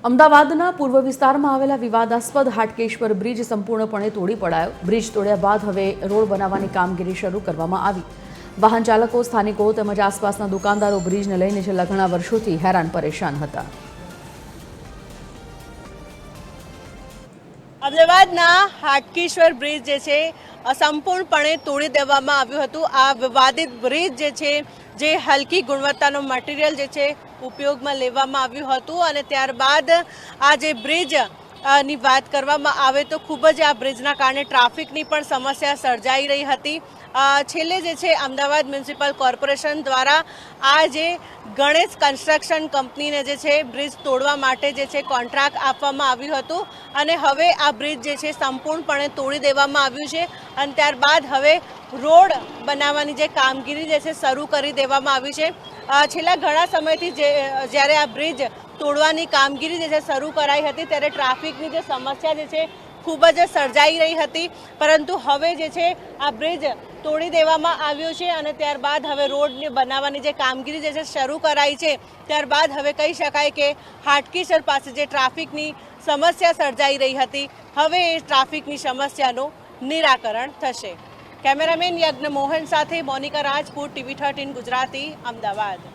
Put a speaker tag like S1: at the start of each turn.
S1: અમદાવાદના પૂર્વ વિસ્તારમાં આવેલા વિવાદાસ્પદ હાટકેશ્વર બ્રિજ સંપૂર્ણપણે તોડી પડાયો। બ્રિજ તોડ્યા બાદ હવે રોડ બનાવવાની કામગીરી શરૂ કરવામાં આવી। વાહન ચાલકો, સ્થાનિકો તેમજ આસપાસના દુકાનદારો બ્રિજને લઈને છેલ્લા ઘણા વર્ષોથી હેરાન પરેશાન હતા।
S2: અમદાવાદના હાટકેશ્વર બ્રિજ જે છે સંપૂર્ણપણે તોડી દેવામાં આવ્યું હતું। આ વિવાદિત બ્રિજ જે છે જે હલકી ગુણવત્તાનો મટીરિયલ જે છે ઉપયોગમાં લેવામાં આવ્યું હતું અને ત્યારબાદ આ જે બ્રિજ ની વાત કરવામાં આવે તો ખૂબ જ આ બ્રિજના કારણે ટ્રાફિકની પણ સમસ્યા સર્જાઈ રહી હતી। છેલ્લે જે છે અમદાવાદ મ્યુનિસિપલ કોર્પોરેશન દ્વારા આ જે ગણેશ કન્સ્ટ્રક્શન કંપનીને જે છે બ્રિજ તોડવા માટે જે છે કોન્ટ્રાક્ટ આપવામાં આવ્યું હતું અને હવે આ બ્રિજ જે છે સંપૂર્ણપણે તોડી દેવામાં આવ્યું છે અને ત્યારબાદ હવે રોડ બનાવવાની જે કામગીરી જે છે શરૂ કરી દેવામાં આવી છે। છેલ્લા ઘણા સમયથી જ્યારે આ બ્રિજ તોડવાની કામગીરી જે છે શરૂ કરાઈ હતી ત્યારે ટ્રાફિકની જે સમસ્યા જે છે ખૂબ જ સર્જાઈ રહી હતી, પરંતુ હવે જે છે આ બ્રિજ તોડી દેવામાં આવ્યો છે અને ત્યારબાદ હવે રોડને બનાવવાની જે કામગીરી જે છે શરૂ કરાઈ છે। ત્યારબાદ હવે કહી શકાય કે હાટકેશ્વર પાસે જે ટ્રાફિકની સમસ્યા સર્જાઈ રહી હતી હવે એ ટ્રાફિકની સમસ્યાનું નિરાકરણ થશે। કેમેરામેન યજ્ઞ મોહન સાથે મોનિકા રાજપૂત, TV13 ગુજરાતી, અમદાવાદ।